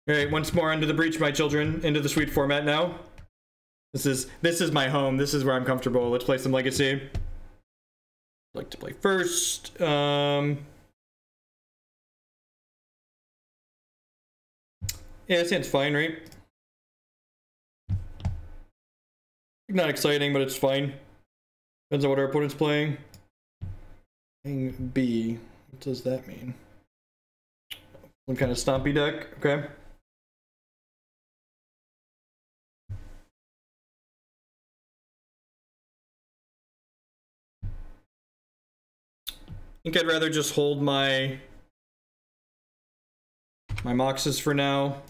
Alright, once more into the breach, my children. Into the sweet format now. This is my home. This is where I'm comfortable. Let's play some Legacy. I'd like to play first. Yeah, this hand's fine, right? Not exciting, but it's fine. Depends on what our opponent's playing. Playing B. What does that mean? Some kind of stompy deck. Okay. I think I'd rather just hold my Moxes for now.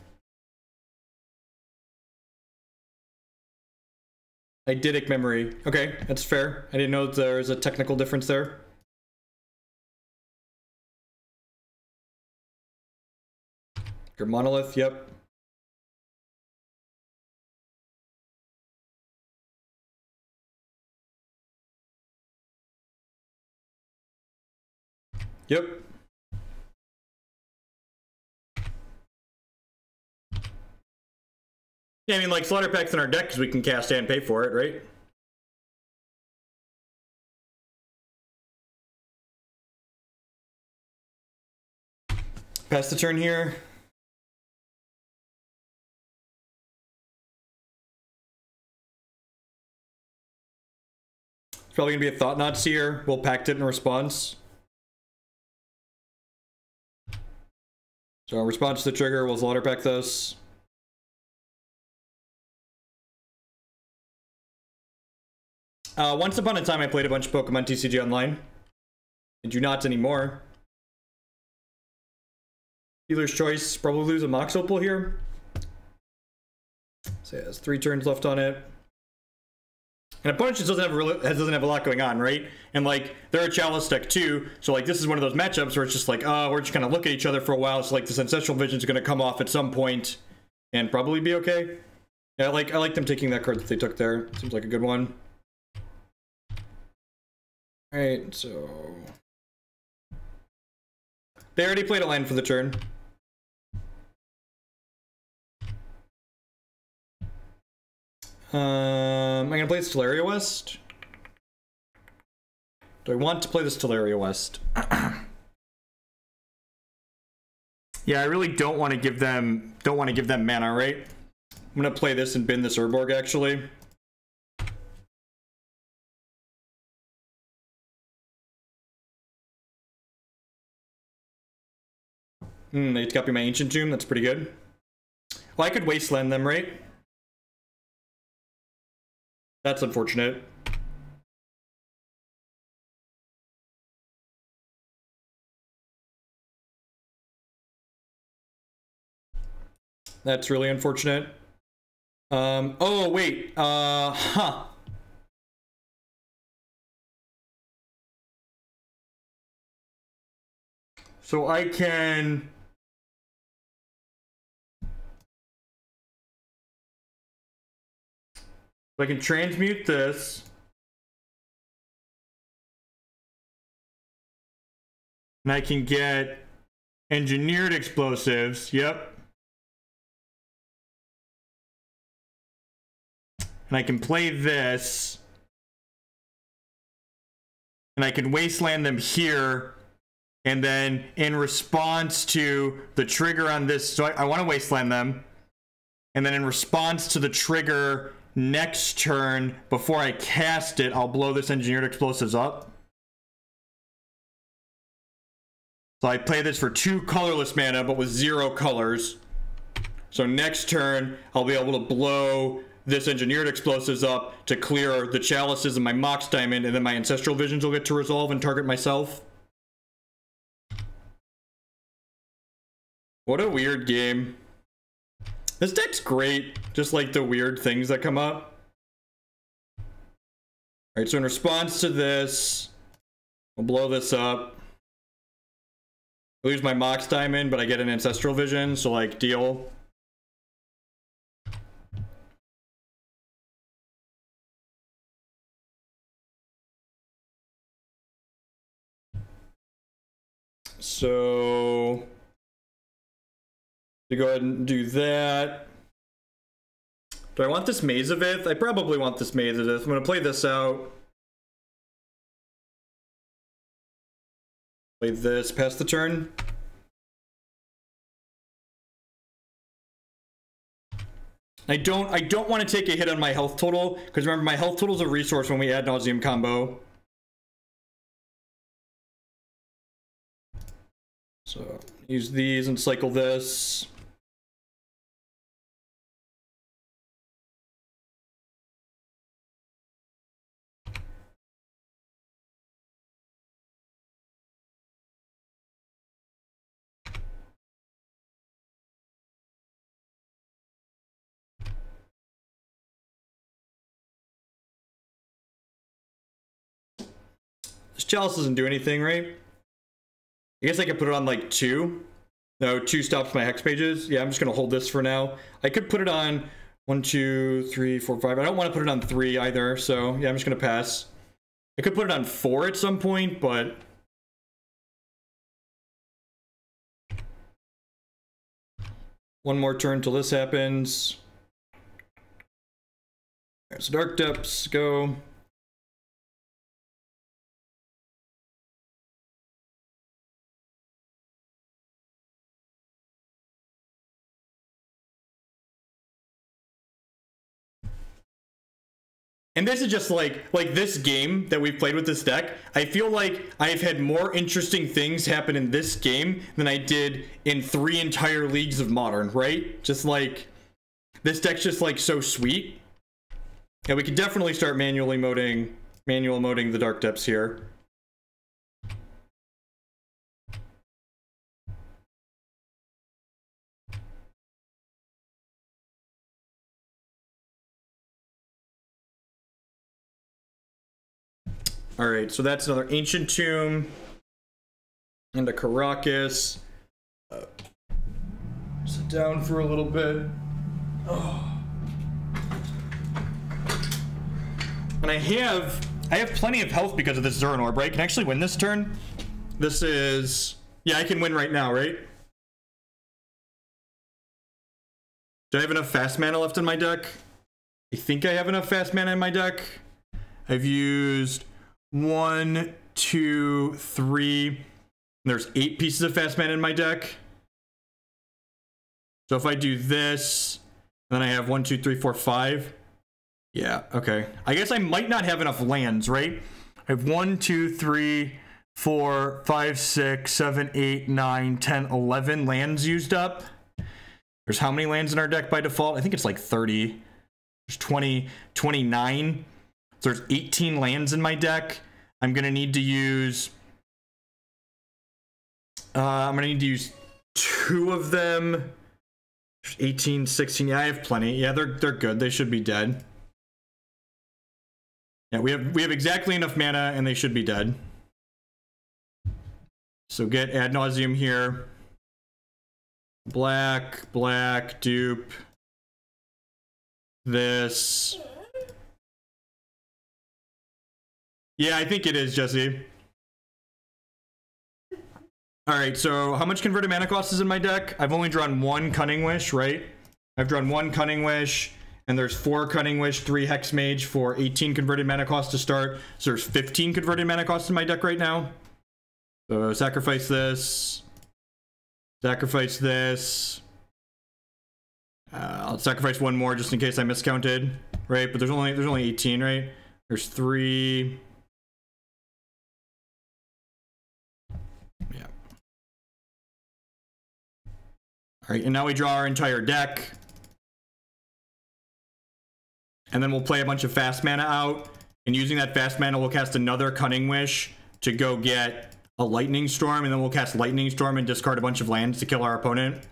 Eidetic memory. Okay, that's fair. I didn't know there was a technical difference there. Your monolith, yep. Yep. Yeah, I mean, like, Slaughter Pact's in our deck because we can cast and pay for it, right? Pass the turn here. It's probably going to be a Thought Knot Seer. We'll pact it in response. So in response to the trigger, we'll Slaughter Pact this. Once upon a time, I played a bunch of Pokemon TCG Online. I do not anymore. Dealer's choice. Probably lose a Mox Opal here. So it has 3 turns left on it. And opponent just doesn't have a lot going on, right? And like they're a Chalice deck too, so like this is one of those matchups where it's just like, oh, we're just gonna look at each other for a while. So like this Ancestral Vision is gonna come off at some point and probably be okay. Yeah, I like them taking that card that they took there. Seems like a good one. All right, so they already played a land for the turn. I'm gonna play this Tolaria West. Do I want to play this Tolaria West? Yeah, I really don't want to give them mana, right? I'm gonna play this and bin this Urborg actually. They copy my Ancient Tomb, that's pretty good. Well, I could Wasteland them, right? That's unfortunate. That's really unfortunate. Oh, wait. Huh. So I can... I can transmute this. And I can get engineered explosives. Yep. And I can play this. And I can wasteland them here. And then in response to the trigger on this, so I want to wasteland them. And then in response to the trigger next turn, before I cast it, I'll blow this engineered explosives up. So I play this for 2 colorless mana, but with 0 colors. So next turn, I'll be able to blow this engineered explosives up to clear the chalices and my Mox Diamond, and then my Ancestral Visions will get to resolve and target myself. What a weird game. This deck's great, just like the weird things that come up. Alright, so in response to this, I'll blow this up. I lose my Mox Diamond, but I get an Ancestral Vision, so like, deal. So To go ahead and do that. Do I want this Maze of Ith? I probably want this Maze of Ith. I'm going to play this out. Play this, pass the turn. I don't want to take a hit on my health total, because remember, my health total is a resource when we Ad Nauseam combo. So use these and cycle this. This Chalice doesn't do anything, right? I guess I could put it on like 2. No, 2 stops my Hexmages. Yeah, I'm just gonna hold this for now. I could put it on 1, 2, 3, 4, 5. I don't want to put it on 3 either, so yeah, I'm just gonna pass. I could put it on 4 at some point, but one more turn till this happens. Alright, so Dark Depths, go. And this is just like this game that we've played with this deck. I feel like I've had more interesting things happen in this game than I did in 3 entire leagues of Modern, right? Just like, this deck's just like so sweet. Yeah, we could definitely start manual moding the Dark Depths here. All right, so that's another Ancient Tomb and a Karakas. Sit down for a little bit. Oh. And I have plenty of health because of this Zuran Orb, right? I can actually win this turn. This is, yeah, I can win right now, right? Do I have enough fast mana left in my deck? I think I have enough fast mana in my deck. I've used 1, 2, 3. There's 8 pieces of fast mana in my deck. So if I do this, then I have 1, 2, 3, 4, 5. Yeah, okay. I guess I might not have enough lands, right? I have 1, 2, 3, 4, 5, 6, 7, 8, 9, 10, 11 lands used up. There's how many lands in our deck by default? I think it's like 30. There's 20, 29. So there's 18 lands in my deck. I'm gonna need to use 2 of them. 18, 16. Yeah, I have plenty. Yeah, they're good. They should be dead. Yeah, we have exactly enough mana and they should be dead. So get Ad Nauseam here. Black, dupe. This. Yeah, I think it is, Jesse. Alright, so how much converted mana cost is in my deck? I've only drawn 1 Cunning Wish, right? I've drawn 1 Cunning Wish, and there's 4 Cunning Wish, 3 Hexmage for 18 converted mana cost to start. So there's 15 converted mana cost in my deck right now. So sacrifice this. Sacrifice this. I'll sacrifice 1 more just in case I miscounted, right? But there's only 18, right? There's 3. Yeah. All right, and now we draw our entire deck. And then we'll play a bunch of fast mana out. And using that fast mana, we'll cast another Cunning Wish to go get a Lightning Storm. And then we'll cast Lightning Storm and discard a bunch of lands to kill our opponent.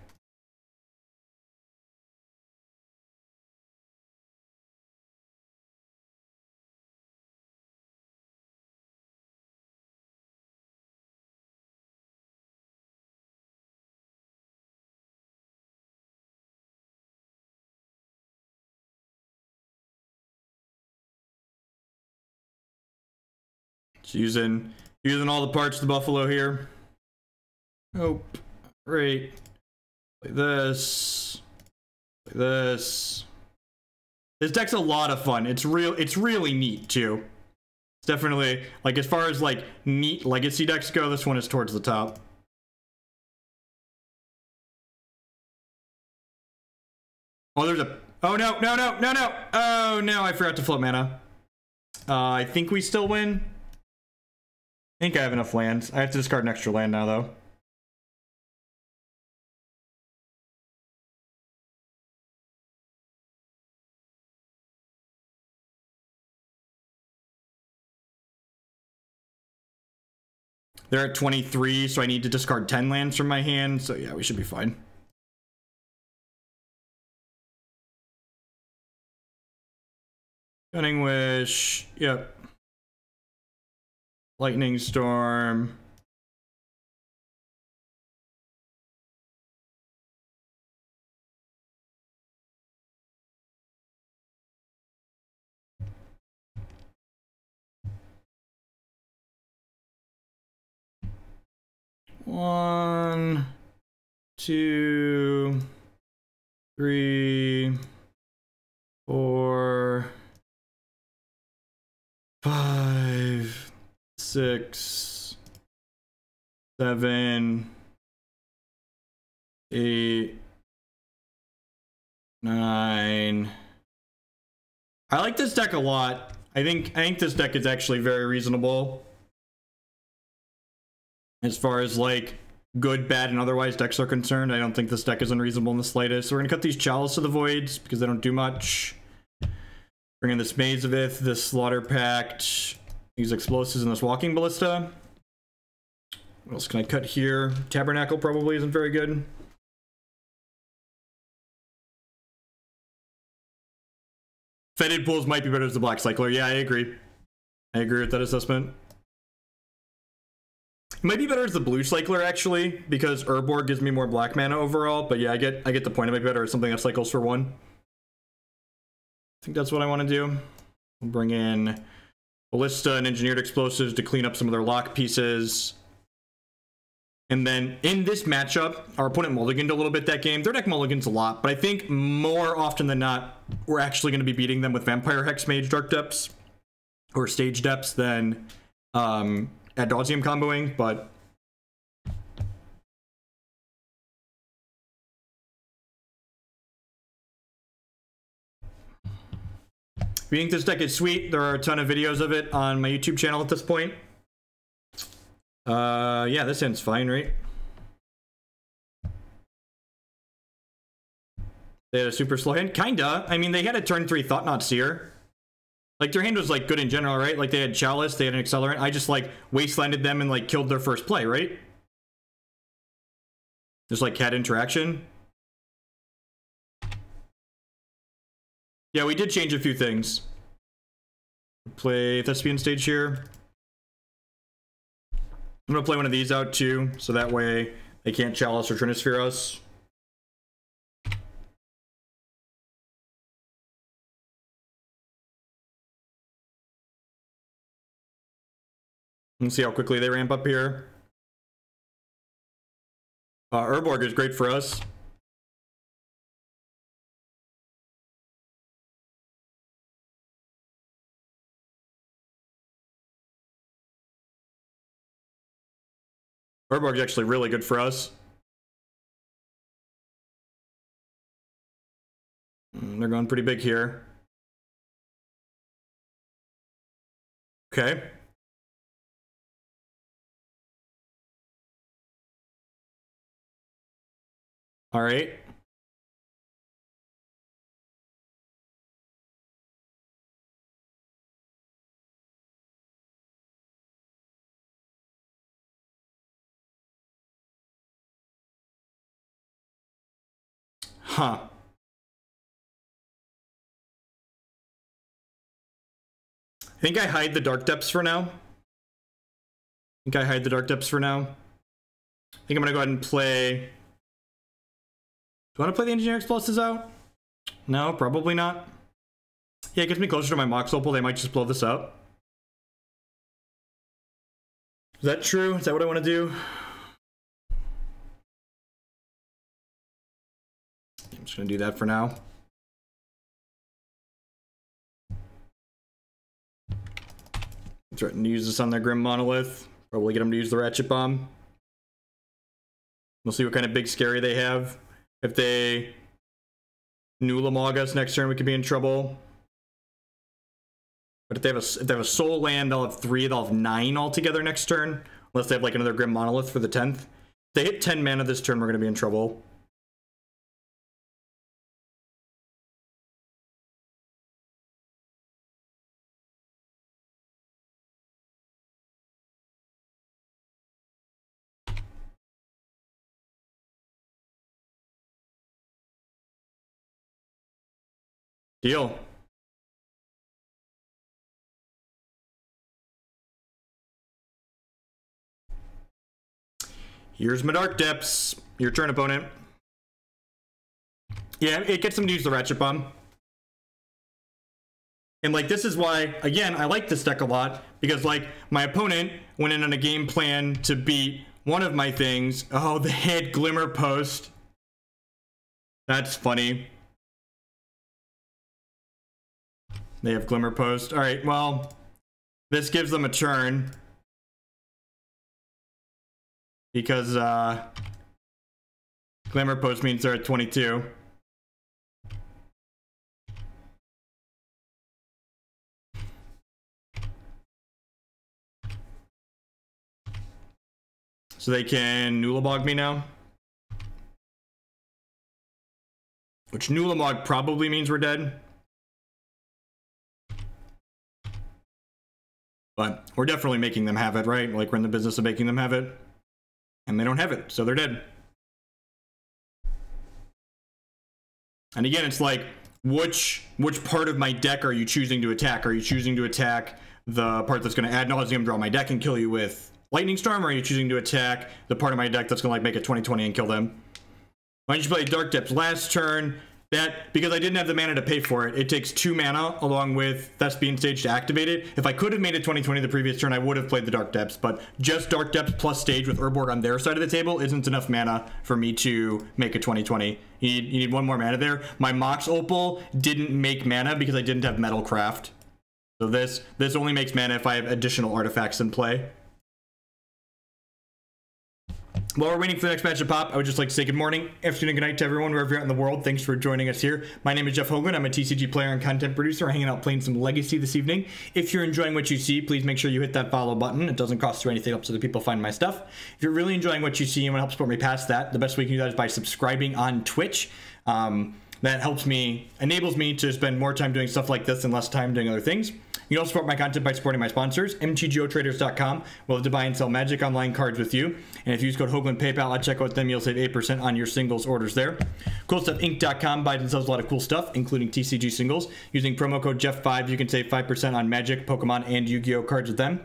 Just using all the parts of the buffalo here. Oh, great. Like this. Like this. This deck's a lot of fun. It's really neat too. It's definitely, like, as far as like neat legacy decks go, this one is towards the top. Oh, there's a, oh no, no, no, no, no. Oh no, I forgot to flip mana. I think we still win. I think I have enough lands. I have to discard an extra land now though. They're at 23, so I need to discard 10 lands from my hand. So yeah, we should be fine. Cunning Wish. Yep. Lightning Storm. One, two, three, four, 5, 6, 7, 8, 9. I like this deck a lot. I think this deck is actually very reasonable as far as like good, bad, and otherwise decks are concerned. I don't think this deck is unreasonable in the slightest. So we're gonna cut these Chalice to the Voids because they don't do much. Bring in this Maze of Ith, this Slaughter Pact, use explosives in this Walking Ballista. What else can I cut here? Tabernacle probably isn't very good. Fetid Pools might be better as the Black Cycler. Yeah, I agree. I agree with that assessment. It might be better as the Blue Cycler actually, because Urborg gives me more black mana overall. But yeah, I get the point. It might be better as something that cycles for 1. I think that's what I want to do. We'll bring in Ballista and Engineered Explosives to clean up some of their lock pieces. And then in this matchup, our opponent mulliganed a little bit that game. Their deck mulligans a lot, but I think more often than not, we're actually going to be beating them with Vampire Hexmage Dark Depths or Stage Depths than Ad Nauseam comboing, but if you think this deck is sweet, there are a ton of videos of it on my YouTube channel at this point. Yeah, this hand's fine, right? They had a super slow hand? Kinda. I mean, they had a turn 3 Thought-Knot Seer. Like, their hand was, like, good in general, right? Like, they had Chalice, they had an Accelerant. I just, like, Wastelanded them and, like, killed their first play, right? Just, like, cat interaction. Yeah, we did change a few things. Play Thespian stage here. I'm gonna play one of these out too, so that way they can't Chalice or Trinisphere us. Let's see how quickly they ramp up here. Urborg is great for us. Urborg's actually really good for us. They're going pretty big here. Okay. All right. Huh. I think I hide the Dark Depths for now. I think I think I'm gonna go ahead and play. Do I want to play the Engineer Explosives out? No, probably not. Yeah, it gets me closer to my Mox Opal. They might just blow this up. Is that true? Is that what I want to do? I'm just gonna do that for now. Threaten to use this on their Grim Monolith. Probably get them to use the Ratchet Bomb. We'll see what kind of big scary they have. If they Nulamog us next turn, we could be in trouble. But if they have a soul land, they'll have 3, they'll have 9 altogether next turn. Unless they have like another Grim Monolith for the 10th. If they hit 10 mana this turn, we're gonna be in trouble. Deal. Here's my Dark Depths. Your turn, opponent. Yeah, it gets them to use the Ratchet Bomb. And like, this is why, again, I like this deck a lot. Because like, my opponent went in on a game plan to beat one of my things. Oh, they had Glimmer Post. That's funny. They have Glimmer Post. All right, well, this gives them a turn. Because Glimmer Post means they're at 22. So they can Nulamog me now. Which Nulamog probably means we're dead. But we're definitely making them have it, right? Like, we're in the business of making them have it. And they don't have it, so they're dead. And again, it's like, which part of my deck are you choosing to attack? Are you choosing to attack the part that's going to Ad Nauseam, draw my deck, and kill you with Lightning Storm? Or are you choosing to attack the part of my deck that's going to like make it 20/20 and kill them? Why don't you play Dark Depths last turn? That, because I didn't have the mana to pay for it, it takes 2 mana along with Thespian Stage to activate it. If I could have made it 20/20 the previous turn, I would have played the Dark Depths, but just Dark Depths plus Stage with Urborg on their side of the table isn't enough mana for me to make a 20/20. You need 1 more mana there. My Mox Opal didn't make mana because I didn't have Metalcraft. So this only makes mana if I have additional artifacts in play. While we're waiting for the next match to pop, I would just like to say good morning, afternoon, good night to everyone wherever you're at in the world. Thanks for joining us here. My name is Jeff Hoagland. I'm a TCG player and content producer, hanging out playing some Legacy this evening. If you're enjoying what you see, please make sure you hit that follow button. It doesn't cost you anything, helps other people find my stuff. If you're really enjoying what you see and want to help support me past that, the best way you can do that is by subscribing on Twitch. That helps me, enables me to spend more time doing stuff like this and less time doing other things. You can also support my content by supporting my sponsors, mtgotraders.com. We'll have to buy and sell Magic Online cards with you. And if you use code Hoagland PayPal at checkout with them, you'll save 8% on your singles orders there. CoolStuffInc.com buys and sells a lot of cool stuff, including TCG singles. Using promo code Jeff5, you can save 5% on Magic, Pokemon, and Yu-Gi-Oh cards with them.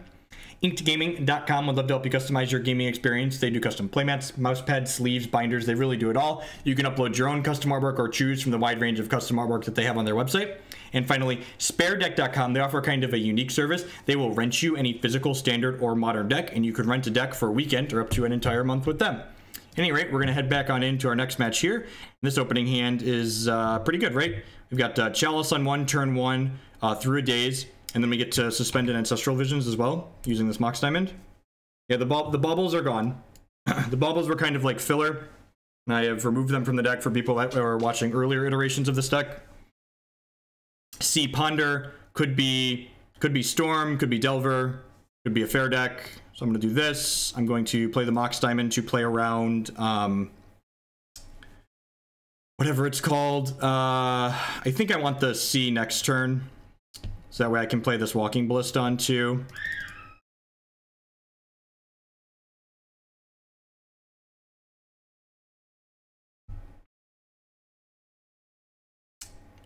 InkedGaming.com would love to help you customize your gaming experience. They do custom playmats, mouse pads, sleeves, binders. They really do it all. You can upload your own custom artwork or choose from the wide range of custom artwork that they have on their website. And finally, SpareDeck.com. They offer kind of a unique service. They will rent you any physical, standard, or modern deck, and you can rent a deck for a weekend or up to an entire month with them. At any rate, we're going to head back on into our next match here. This opening hand is pretty good, right? We've got Chalice on 1, turn 1, through a daze. And then we get to suspended Ancestral Visions as well, using this Mox Diamond. Yeah, the baubles are gone. The baubles were kind of like filler, and I have removed them from the deck for people that are watching earlier iterations of this deck. See, Ponder could be Storm, could be Delver, could be a fair deck. So I'm going to do this. I'm going to play the Mox Diamond to play around whatever it's called. I think I want the C next turn. So that way I can play this Walking Ballista on 2.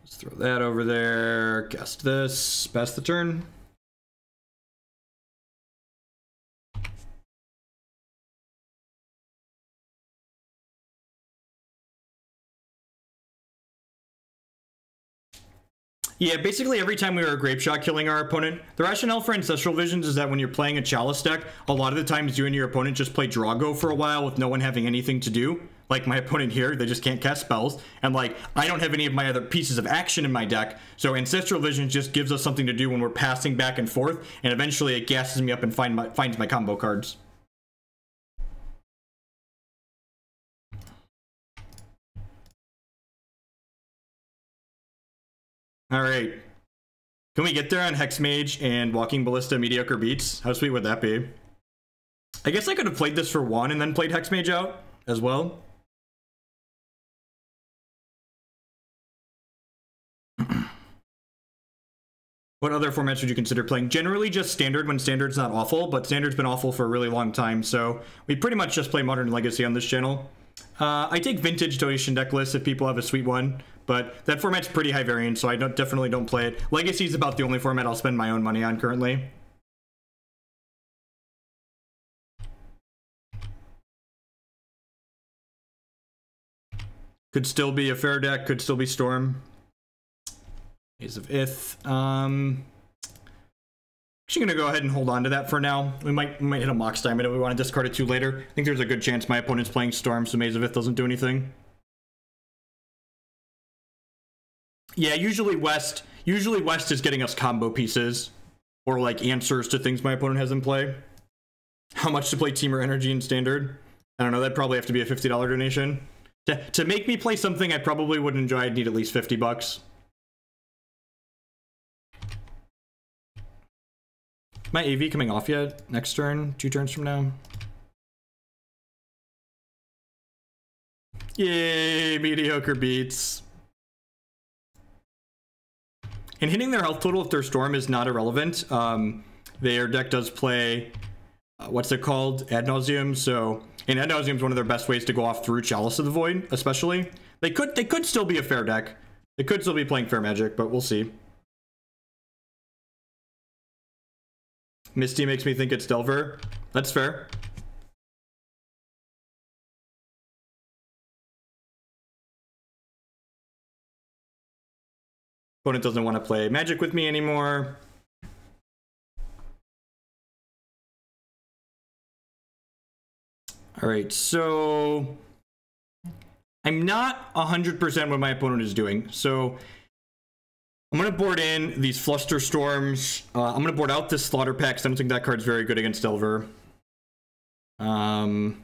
Let's throw that over there. Cast this. Pass the turn. Yeah, basically every time we were grape shot killing our opponent, the rationale for Ancestral Visions is that when you're playing a Chalice deck, a lot of the times you and your opponent just play Drago for a while with no one having anything to do. like my opponent here, they just can't cast spells, and like I don't have any of my other pieces of action in my deck, so Ancestral Vision just gives us something to do when we're passing back and forth, and eventually it gasses me up and finds my combo cards. All right, can we get there on Hexmage and Walking Ballista mediocre beats? How sweet would that be? I guess I could have played this for one and then played Hexmage out as well. What other formats would you consider playing? Generally just Standard when Standard's not awful, but Standard's been awful for a really long time, so we pretty much just play Modern Legacy on this channel. I take Vintage Donation deck lists if people have a sweet one, but that format's pretty high variance, so I definitely don't play it. Legacy is about the only format I'll spend my own money on currently. Could still be a fair deck, could still be Storm. Maze of Ith. Actually gonna go ahead and hold on to that for now. We might hit a Mox Diamond if we want to discard it too later. I think there's a good chance my opponent's playing Storm, so Maze of Ith doesn't do anything. Yeah, usually West is getting us combo pieces or like answers to things my opponent has in play. How much to play Teamer Energy in Standard? I don't know, that'd probably have to be a $50 donation. To make me play something I probably would enjoy, I'd need at least 50 bucks. My AV coming off yet? Next turn? 2 turns from now? Yay, mediocre beats. And hitting their health total if their Storm is not irrelevant. Their deck does play, what's it called? Ad Nauseam. So, and Ad Nauseam is one of their best ways to go off through Chalice of the Void, especially. They could still be a fair deck. They could still be playing fair magic, but we'll see. Misty makes me think it's Delver. That's fair. Opponent doesn't want to play Magic with me anymore. All right, so I'm not 100% what my opponent is doing. So I'm going to board in these Flusterstorms. I'm going to board out this Slaughter Pact. I don't think that card's very good against Delver. Karakas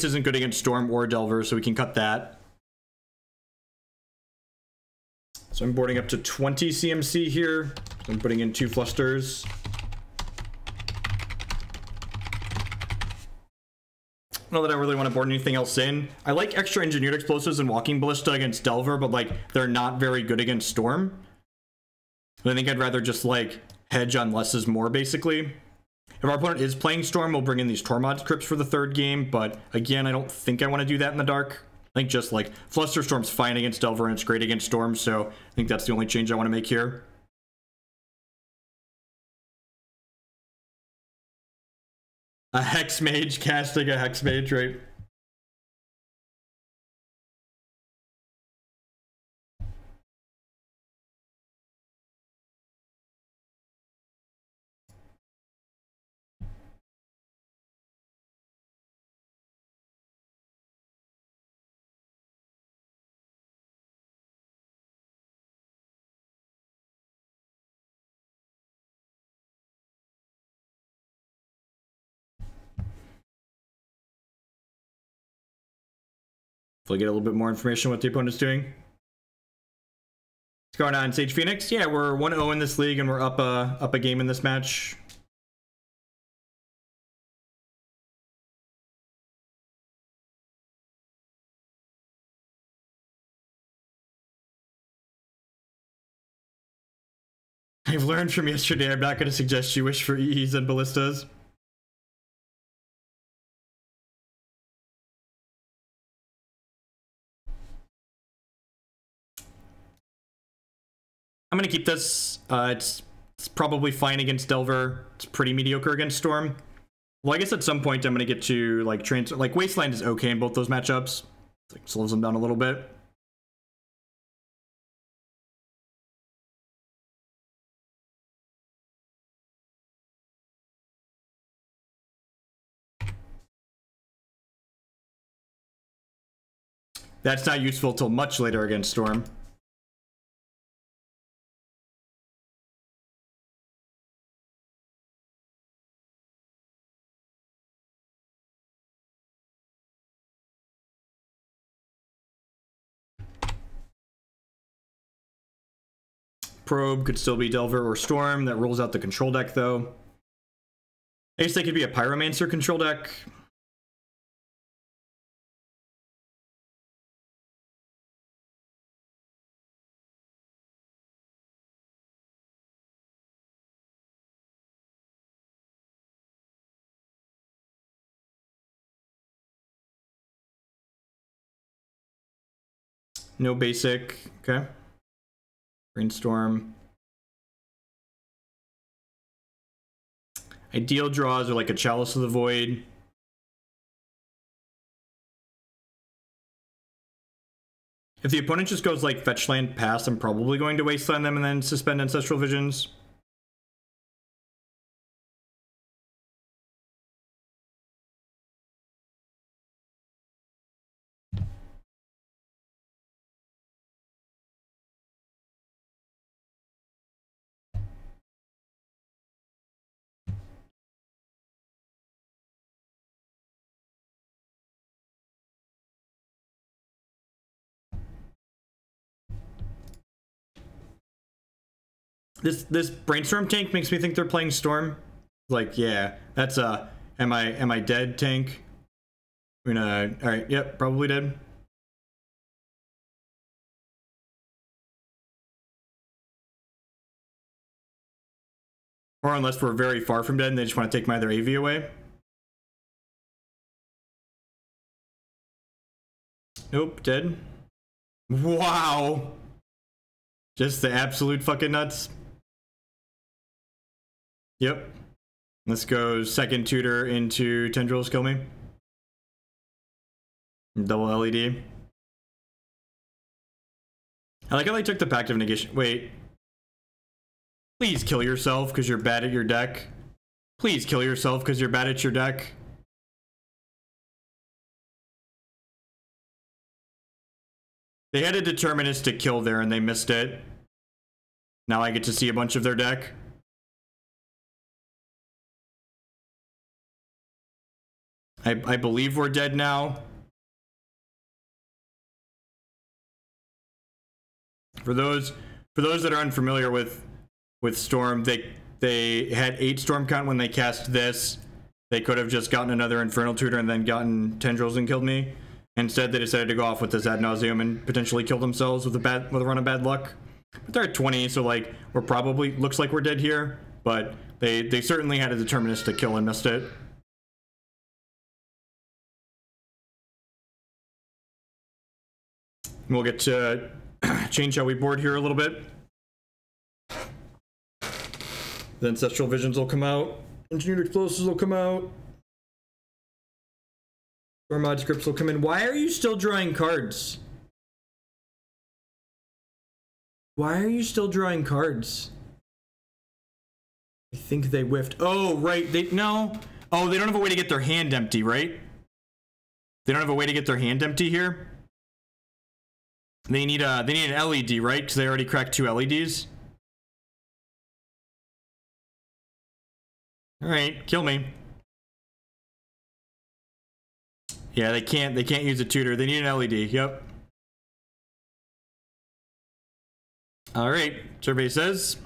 isn't good against Storm or Delver, so we can cut that. So I'm boarding up to 20 CMC here. So I'm putting in 2 Flusters. Not that I really want to board anything else in. I like extra engineered explosives and Walking Ballista against Delver, but like they're not very good against Storm. I think I'd rather just like hedge on less is more, basically. If our opponent is playing Storm, we'll bring in these Tormod Crypts for the 3rd game, but again, I don't think I want to do that in the dark. I think just like Flusterstorm's fine against Delver and it's great against Storm, so I think that's the only change I want to make here. A Hexmage casting a Hexmage, right? Hopefully get a little bit more information what the opponent's doing. What's going on, Sage Phoenix? Yeah, we're 1-0 in this league and we're up a game in this match. I've learned from yesterday I'm not going to suggest you wish for EEs and Ballistas. I'm going to keep this. It's probably fine against Delver. It's pretty mediocre against Storm. Well, I guess at some point I'm going to get to like Wasteland is okay in both those matchups. It like slows them down a little bit. that's not useful till much later against Storm. Probe could still be Delver or Storm. That rolls out the control deck, though. I guess they could be a Pyromancer control deck. No basic. Okay. Brainstorm. Ideal draws are like a Chalice of the Void. If the opponent just goes like fetch land pass, I'm probably going to Wasteland them and then suspend Ancestral Visions. This Brainstorm tank makes me think they're playing Storm. Like, yeah, that's a am I dead tank. We're gonna, all right, yep, probably dead. Or unless we're very far from dead and they just want to take my other AV away. Nope, dead. Wow. Just the absolute fucking nuts. Yep. Let's go second tutor into Tendrils, kill me. Double LED. I like how they took the Pact of Negation. Wait. Please kill yourself because you're bad at your deck. Please kill yourself because you're bad at your deck. They had a deterministic kill there and they missed it. Now I get to see a bunch of their deck. I believe we're dead now. For those that are unfamiliar with Storm, they had 8 Storm count when they cast this. They could have just gotten another Infernal Tutor and then gotten Tendrils and killed me. Instead, they decided to go off with this Ad Nauseam and potentially kill themselves with a run of bad luck. But they're at 20, so like we're probably looks like we're dead here. But they certainly had a deterministic kill and missed it. We'll get to change how we board here a little bit. The Ancestral Visions will come out. Engineered Explosives will come out. Tormod scripts will come in. Why are you still drawing cards? Why are you still drawing cards? I think they whiffed. Oh, right. No. Oh, they don't have a way to get their hand empty, right? They don't have a way to get their hand empty here. They need an LED, right? Because they already cracked 2 LEDs. All right, kill me. Yeah, they can't use a tutor. They need an LED. Yep. All right, survey says.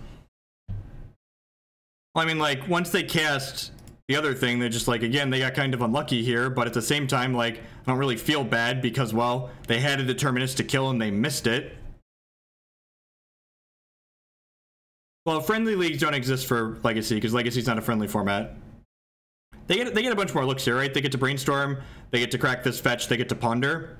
Well, I mean, like, once they cast the other thing, they're just like, again, they got kind of unlucky here, but at the same time, like, I don't really feel bad because, well, they had a deterministic kill and they missed it. Well, friendly leagues don't exist for Legacy because Legacy's not a friendly format. They get a bunch more looks here, right? They get to Brainstorm, they get to crack this fetch, they get to Ponder.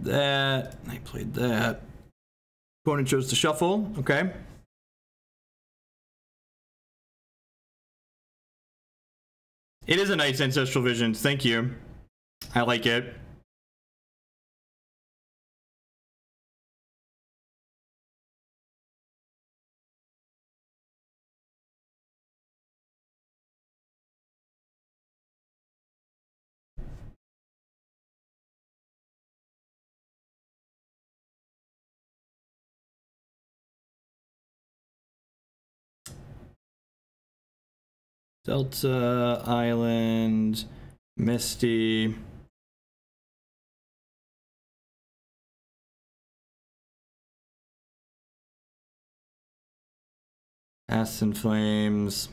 That I played that. Opponent chose to shuffle. Okay. It is a nice Ancestral Vision. Thank you. I like it. Delta, Island, Misty. Acid Flames.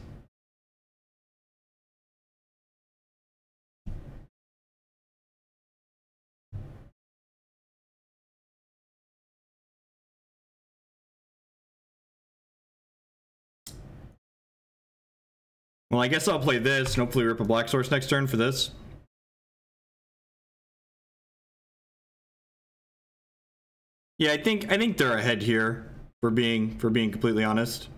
Well, I guess I'll play this and hopefully rip a black source next turn for this. Yeah, I think they're ahead here, for being completely honest.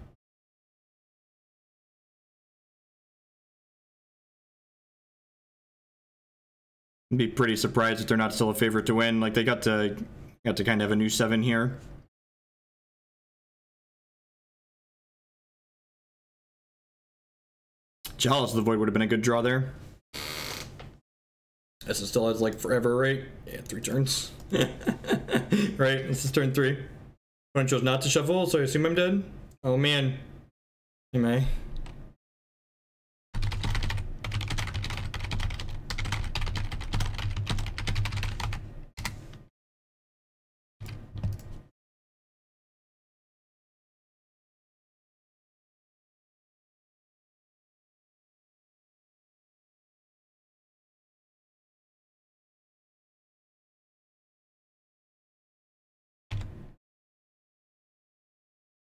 I'd be pretty surprised if they're not still a favorite to win. Like, they got to kind of have a new 7 here. Chalice of the Void would have been a good draw there. This is still has like forever, right? Yeah, 3 turns. Right, this is turn 3. One chose not to shuffle, so I assume I'm dead. Oh man. Am I?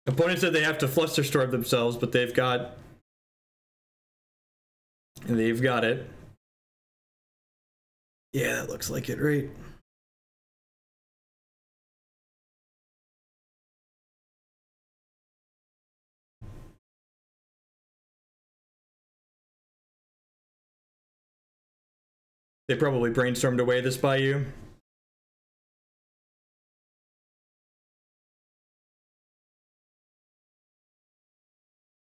Opponent said they have to Flusterstorm themselves, but they've got it. Yeah, that looks like it, right? They probably brainstormed away this by you.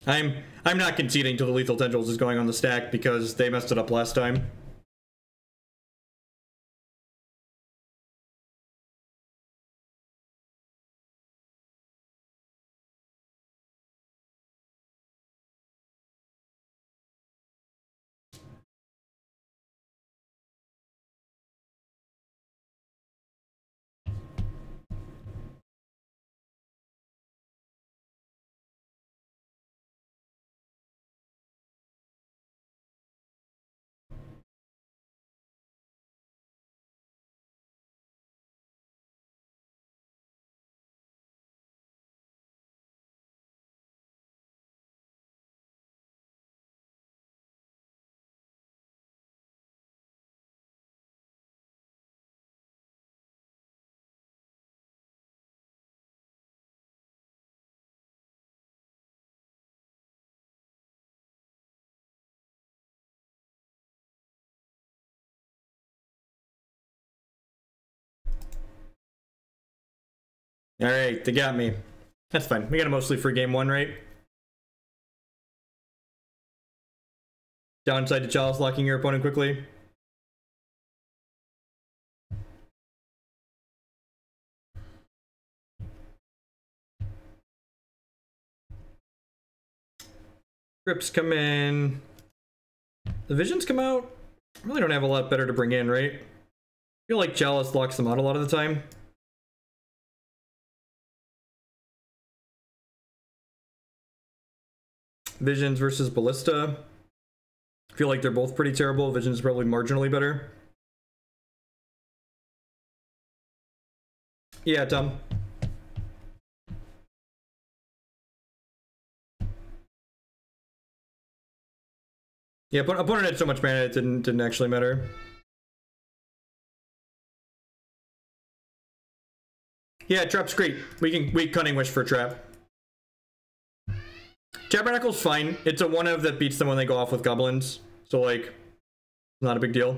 I'm not conceding till the Lethal Tendrils is going on the stack because they messed it up last time. All right, they got me. That's fine. We got a mostly free game 1, right? Downside to Chalice locking your opponent quickly. Crypts come in. The Visions come out. I really don't have a lot better to bring in, right? I feel like Chalice locks them out a lot of the time. Visions versus Ballista. I feel like they're both pretty terrible. Visions is probably marginally better. Yeah, Tom. Yeah, but opponent had so much mana it didn't actually matter. Yeah, Trap's great. We Cunning Wish for Trap. Tabernacle's fine. It's a 1-of that beats them when they go off with goblins. So like Not a big deal.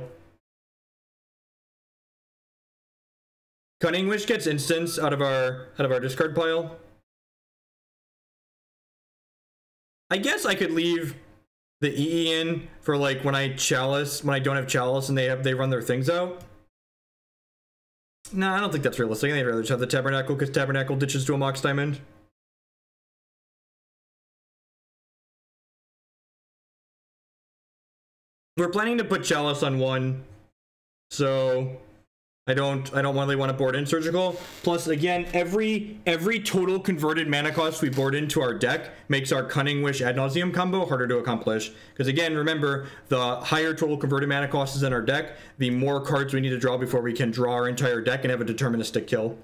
Cunning Wish gets instance out of our discard pile. I guess I could leave the EE in for like when I don't have Chalice and they run their things out. No, I don't think that's realistic. I'd rather just have the Tabernacle because Tabernacle ditches to a Mox Diamond. We're planning to put Chalice on 1, so I don't really want to board in Surgical. Plus, again, every total converted mana cost we board into our deck makes our Cunning Wish Ad Nauseam combo harder to accomplish. Because again, remember, the higher total converted mana cost is in our deck, the more cards we need to draw before we can draw our entire deck and have a deterministic kill.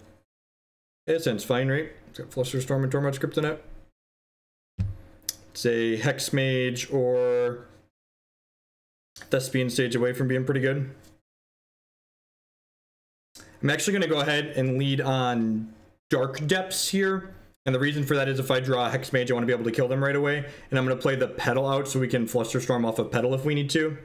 It sounds fine, right? It's got Flusterstorm and Tormod Crypt in it. It's a Hexmage or Thespian stage away from being pretty good. I'm actually going to go ahead and lead on Dark Depths here. And the reason for that is if I draw a Hexmage, I want to be able to kill them right away. And I'm going to play the Petal out so we can Flusterstorm off of Petal if we need to.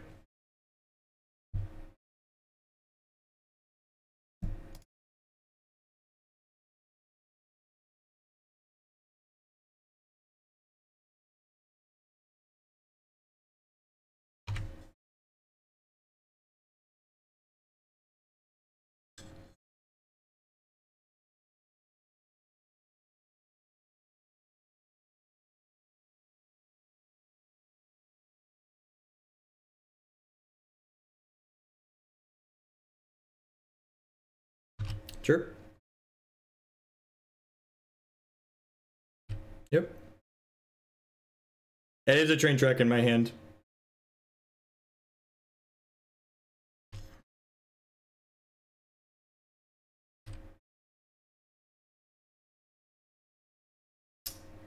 Sure. Yep. It is a train track in my hand.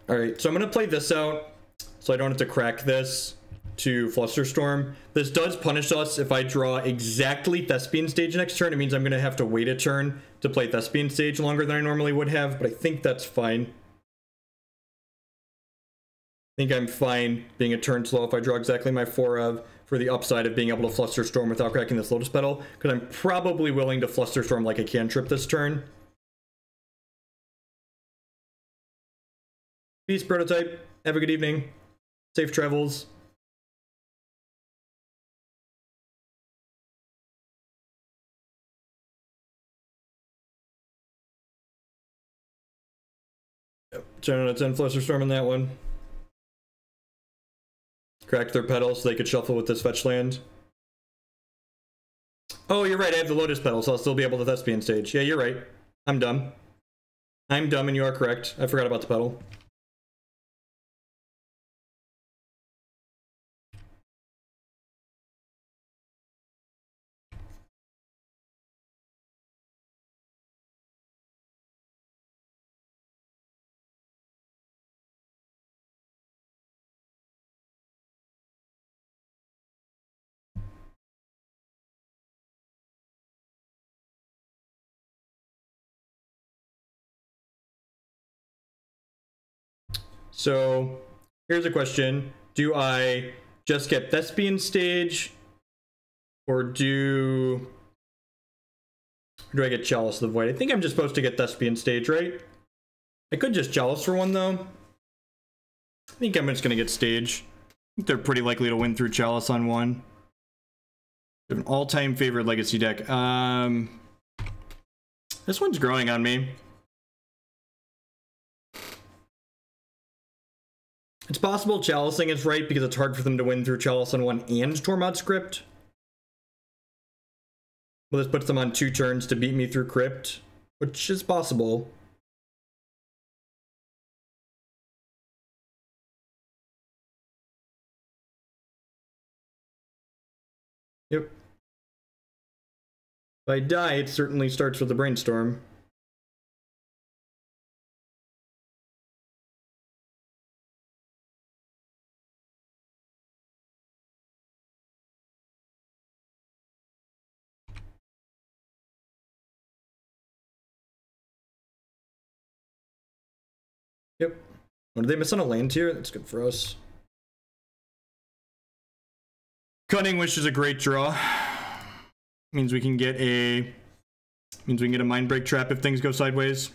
Alright, so I'm going to play this out so I don't have to crack this to Flusterstorm. This does punish us if I draw exactly Thespian stage next turn. It means I'm going to have to wait a turn to play Thespian stage longer than I normally would have, but I think that's fine. I think I'm fine being a turn slow if I draw exactly my 4 of for the upside of being able to Flusterstorm without cracking this Lotus Petal, because I'm probably willing to Flusterstorm like a cantrip this turn. Peace, Prototype. Have a good evening. Safe travels. Turn on a 10 Flusterstorm on that one. Cracked their Petal so they could shuffle with this fetch land. Oh, you're right. I have the Lotus Petal, so I'll still be able to Thespian stage. Yeah, you're right. I'm dumb. I'm dumb and you are correct. I forgot about the Petal. So here's a question. Do I just get Thespian stage or do I get Chalice of the Void? I think I'm just supposed to get Thespian stage, right? I could just Chalice for one though. I think I'm just gonna get stage. I think they're pretty likely to win through Chalice on 1. They have an all-time favorite legacy deck. This one's growing on me. It's possible Chalicing is right because it's hard for them to win through Chalice on 1 and Tormod Crypt. Well, this puts them on 2 turns to beat me through Crypt, which is possible. Yep. If I die, it certainly starts with a brainstorm. Yep. What, did they miss on a land tier? That's good for us. Cunning Wish is a great draw. Means we can get a Mindbreak Trap if things go sideways.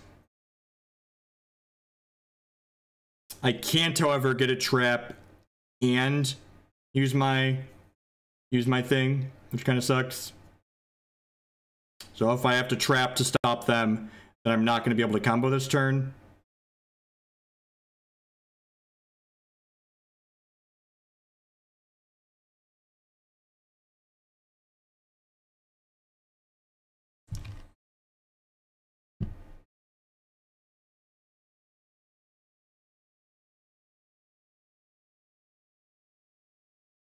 I can't, however, get a trap and use my thing, which kind of sucks. So if I have to trap to stop them, then I'm not going to be able to combo this turn.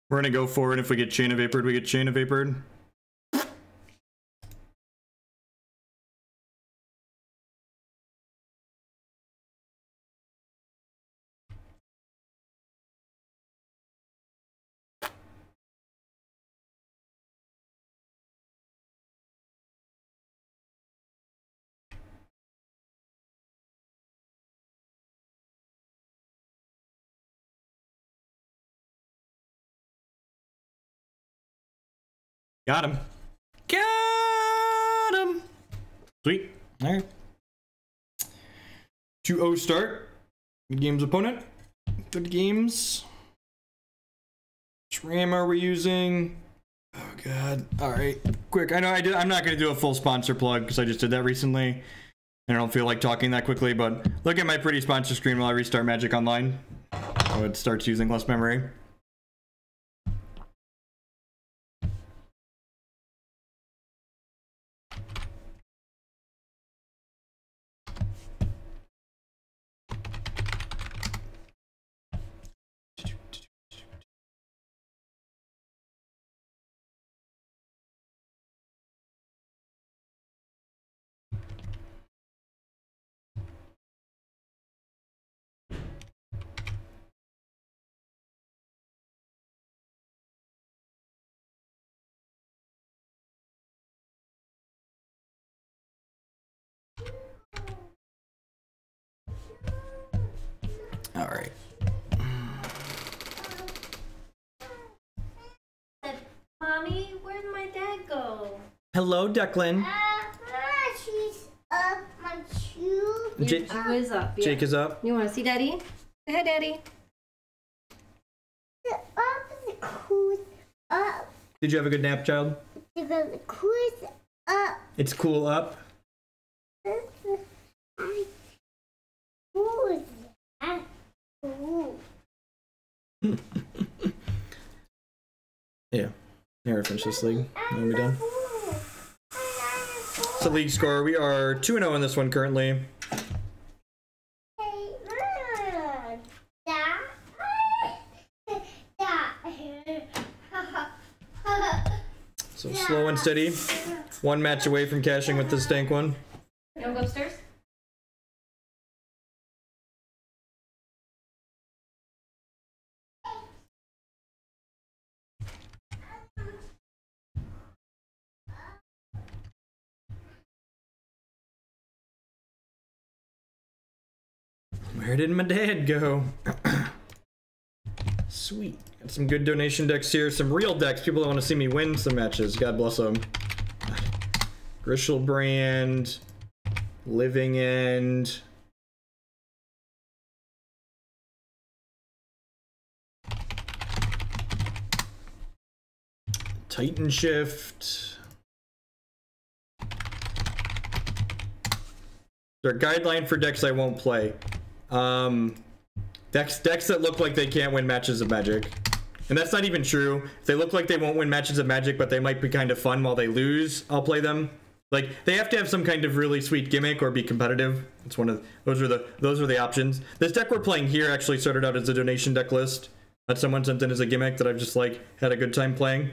We're gonna go for it. If we get Chain of Vapored, we get Chain of Vapored. Got him. Got him. Sweet. All right. 2-0 start. Good games, opponent. Good games. Which RAM are we using? Oh, God. All right. Quick. I know I'm not going to do a full sponsor plug because I just did that recently. And I don't feel like talking that quickly, but look at my pretty sponsor screen while I restart Magic Online. So it starts using less memory. All right. Mommy, where'd my dad go? Hello, Declan. She's up my shoe. Jake is up. Yeah. Jake is up. You want to see Daddy? Go ahead, Daddy. The up, the cool's up. Did you have a good nap, child? The cool's up. It's cool up. Who's that? Ooh. Yeah. Here, finish this league. Then we'll be done. So league score, we are 2-0 in this one currently. So slow and steady. One match away from cashing with this tank one. You want to go upstairs? Where did my dad go? Sweet. Got some good donation decks here. Some real decks. People that want to see me win some matches. God bless them. Grishelbrand. Living End. Titan Shift. Their guideline for decks I won't play. Decks that look like they can't win matches of Magic. And that's not even true. If they look like they won't win matches of Magic, but they might be kind of fun while they lose, I'll play them. Like, they have to have some kind of really sweet gimmick or be competitive. It's one of those are the options. This deck we're playing here actually started out as a donation deck list that someone sent in as a gimmick that I've just like had a good time playing.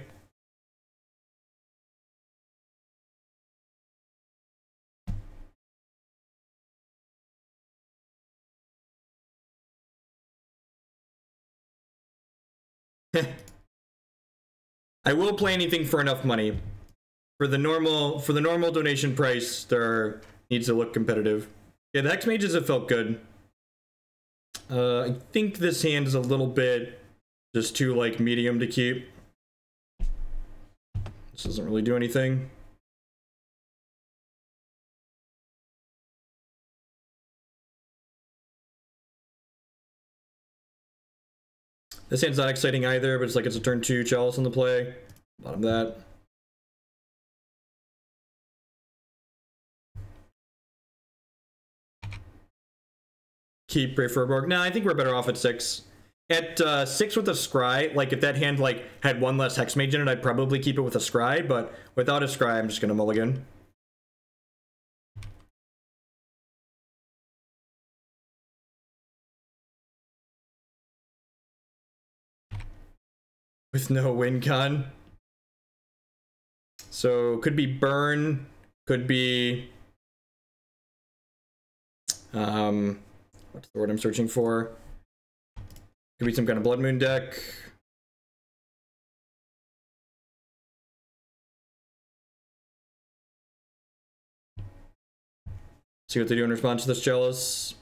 I will play anything for enough money. For the normal donation price, there needs to look competitive. Yeah, the Hexmages have felt good. I think this hand is a little bit just too like medium to keep. This doesn't really do anything. This hand's not exciting either, but it's like it's a turn 2 Chalice on the play. Bottom that. Keep pray for Urborg. No, I think we're better off at 6. At 6 with a scry, like if that hand like had 1 less Hexmage in it, I'd probably keep it with a scry, but without a scry, I'm just gonna mulligan. With no win con. So could be burn, could be what's the word I'm searching for? Could be some kind of Blood Moon deck. See what they do in response to this Chalice.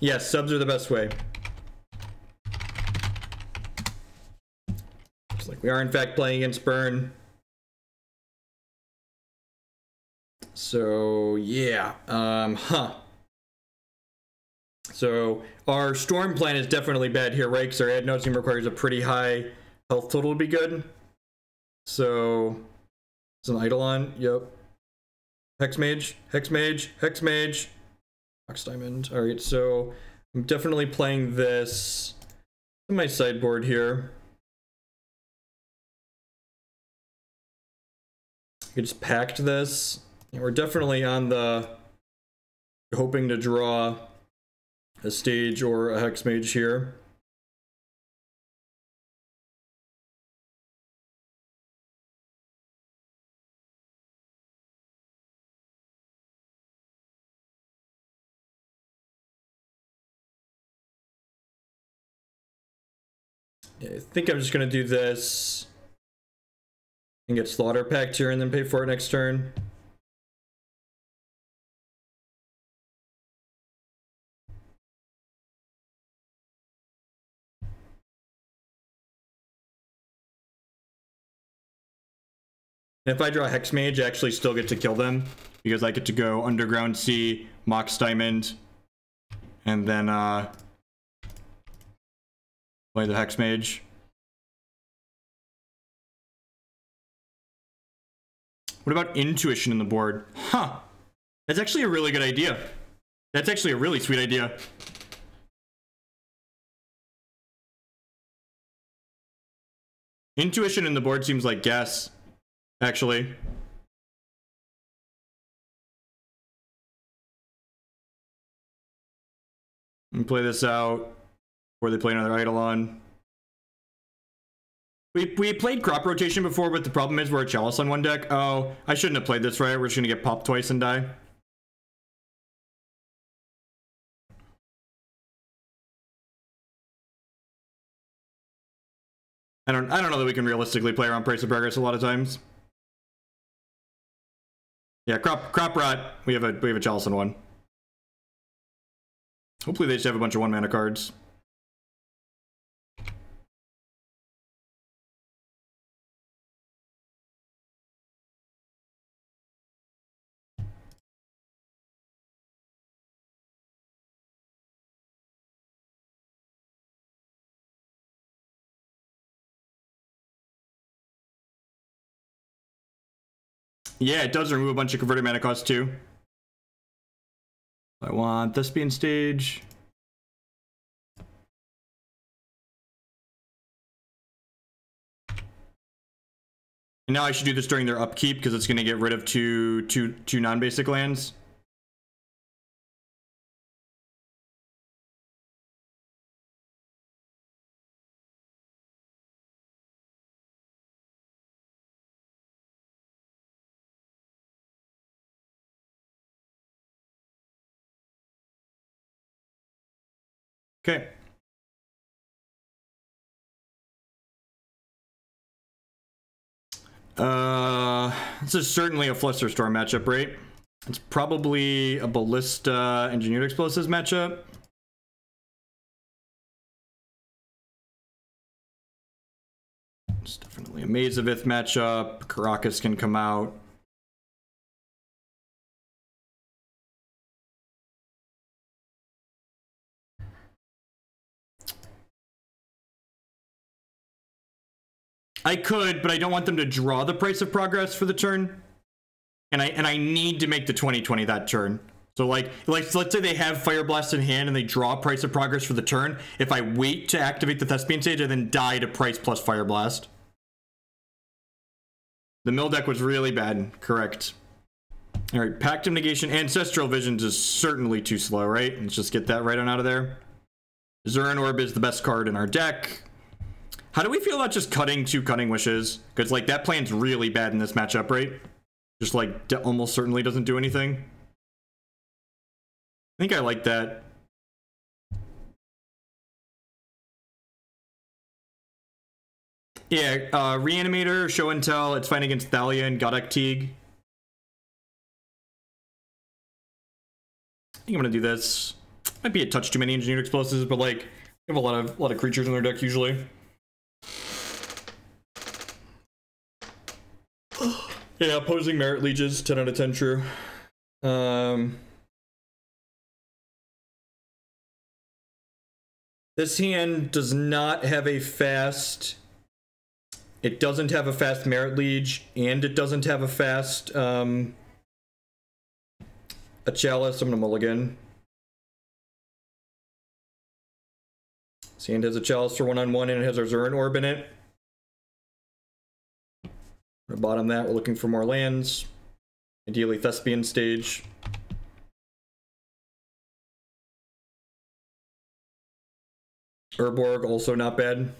Yes, subs are the best way. Looks like we are in fact playing against burn. So yeah, So our storm plan is definitely bad here, right? Because our Ad Nauseam requires a pretty high health total to be good. So it's an Eidolon, yep. Hexmage, Hexmage, Hexmage. Mox Diamond. Alright, so I'm definitely playing this in my sideboard here. I could just pact this. And we're definitely on the hoping to draw a stage or a Hexmage here. I think I'm just gonna do this and get Slaughter Pact here and then pay for it next turn. And if I draw Hexmage, I actually still get to kill them because I get to go Underground Sea, Mox Diamond, and then play the Hexmage. What about Intuition in the board? Huh. That's actually a really good idea. That's actually a really sweet idea. Intuition in the board seems like guess, actually. And play this out before they play another Eidolon. We played crop rotation before, but the problem is we're a Chalice on one deck. Oh, I shouldn't have played this, right? We're just gonna get popped twice and die. I don't know that we can realistically play around Price of Progress a lot of times. Yeah, crop rot. We have a Chalice on one. Hopefully they just have a bunch of 1-mana cards. Yeah, it does remove a bunch of converted mana costs too. I want Thespian stage. And now I should do this during their upkeep because it's going to get rid of two non-basic lands. Okay. This is certainly a Flusterstorm matchup, right? It's probably a Ballista Engineered Explosives matchup. It's definitely a Maze of Ith matchup. Karakas can come out. I could, but I don't want them to draw the Price of Progress for the turn. And I need to make the 20/20 that turn. So like let's say they have Fire Blast in hand and they draw Price of Progress for the turn. If I wait to activate the Thespian stage, I then die to Price plus Fire Blast. The mill deck was really bad, correct. All right, Pact of Negation, Ancestral Vision is certainly too slow, right? Let's just get that right on out of there. Zuran Orb is the best card in our deck. How do we feel about just cutting 2 Cunning Wishes? Because like that plan's really bad in this matchup, right? Just like almost certainly doesn't do anything. I think I like that. Yeah, Reanimator, Show and Tell, it's fine against Thalia and Godek Teague. I think I'm gonna do this. Might be a touch too many Engineered Explosives, but like, they have a lot of creatures in their deck usually. Yeah, opposing Merit Lieges, 10 out of 10 true. This hand does not have a fast. It doesn't have a fast Merit Liege, and it doesn't have a fast a Chalice. I'm gonna mulligan. This hand has a Chalice for 1/1, and it has our Zuran Orb in it. We're bottom that, we're looking for more lands. Ideally Thespian stage. Urborg, also not bad.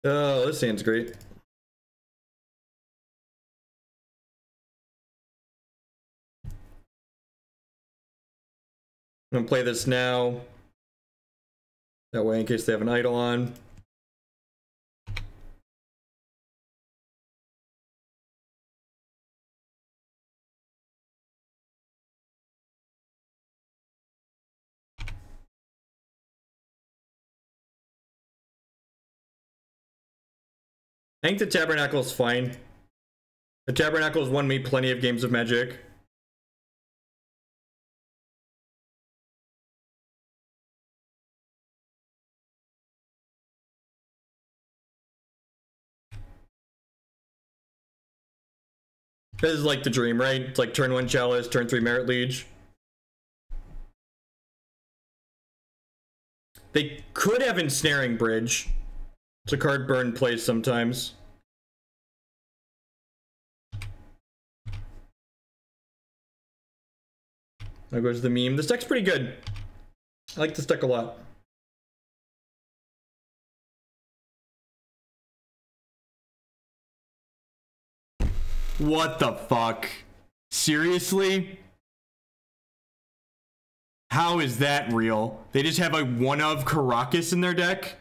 Oh, this hand's great. I'm gonna play this now. That way, in case they have an idol on. I think the Tabernacle is fine. The Tabernacle has won me plenty of games of Magic. This is like the dream, right? It's like turn 1 Chalice, turn 3 Merit Liege. They could have Ensnaring Bridge. It's a card burn plays sometimes. There goes the meme. This deck's pretty good. I like this deck a lot. What the fuck? Seriously? How is that real? They just have a one of Karakas in their deck?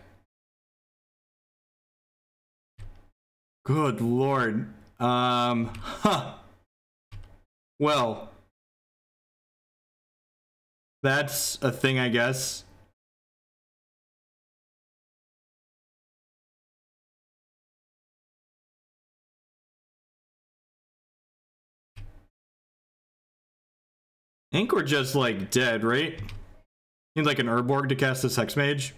Good lord. Huh. Well. That's a thing, I guess. I think we're just like dead, right? Need like an Urborg to cast this Hexmage.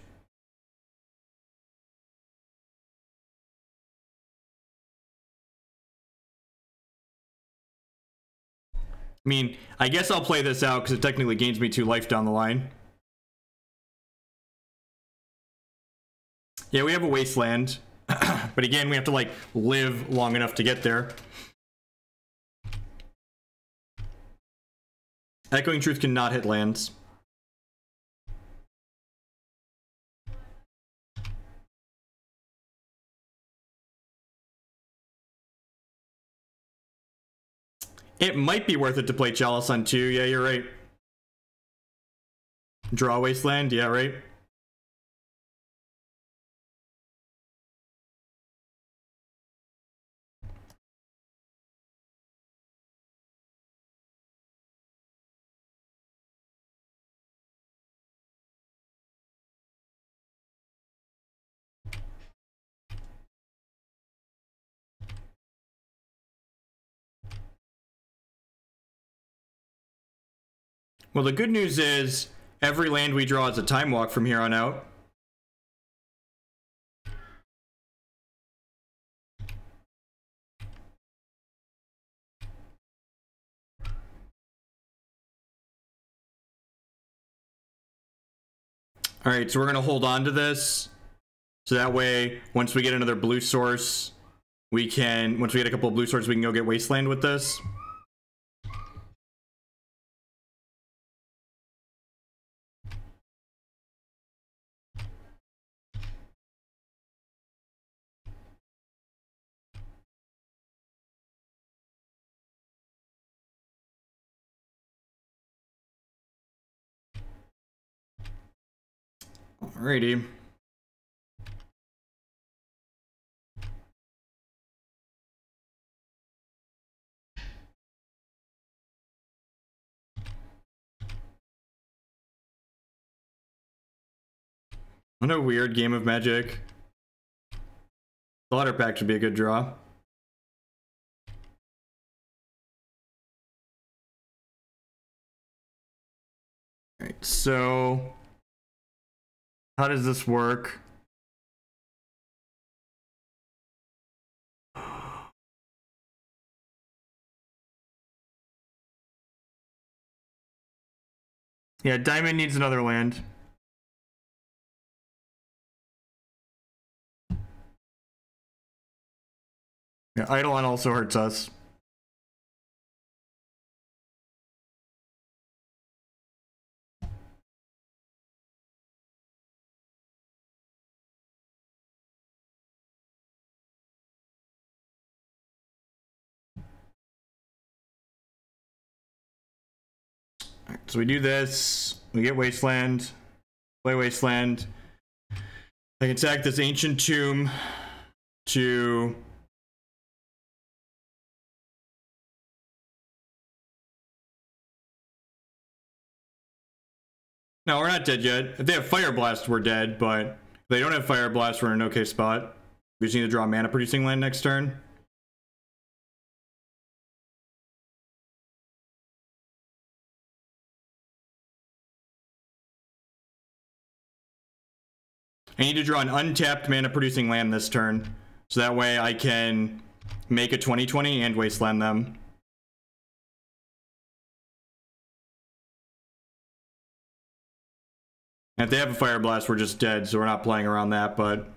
I mean, I guess I'll play this out because it technically gains me 2 life down the line. Yeah, we have a Wasteland. But again, we have to like live long enough to get there. Echoing Truth cannot hit lands. It might be worth it to play Chalice on 2. Yeah, you're right. Draw Wasteland. Yeah, right. Well, the good news is every land we draw is a time walk from here on out. All right, so we're gonna hold on to this. So that way, once we get another blue source, we can, once we get a couple of blue sources, we can go get Wasteland with this. Alrighty. What a weird game of Magic. Slaughter Pact should be a good draw. Alright, so how does this work? Yeah, Diamond needs another land. Yeah, Eidolon also hurts us. Alright, so we do this, we get Wasteland, play Wasteland. I can sack this Ancient Tomb to no, we're not dead yet. If they have Fire Blast, we're dead, but if they don't have Fire Blast, we're in an okay spot. We just need to draw a mana producing land next turn. I need to draw an untapped mana producing land this turn, so that way I can make a 20/20 and Wasteland them. And if they have a Fire Blast, we're just dead, so we're not playing around that, but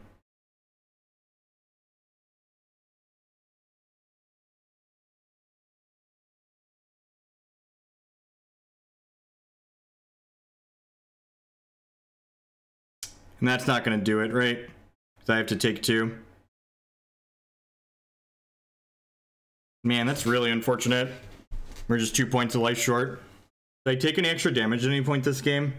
and that's not going to do it, right? So I have to take 2. Man, that's really unfortunate. We're just 2 points of life short. Did I take any extra damage at any point this game?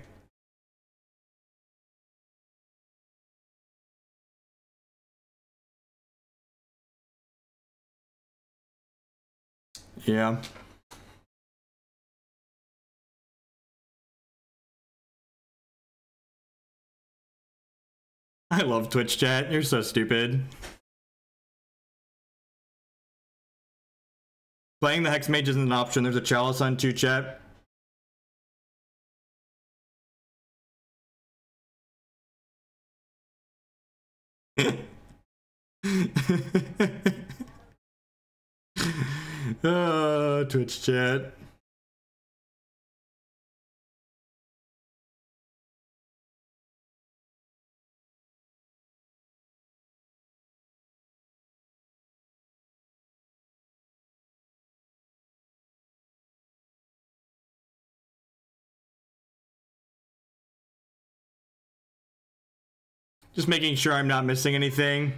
Yeah. I love Twitch chat. You're so stupid. Playing the Hexmage isn't an option. There's a Chalice on 2 chat. Twitch chat. Just making sure I'm not missing anything.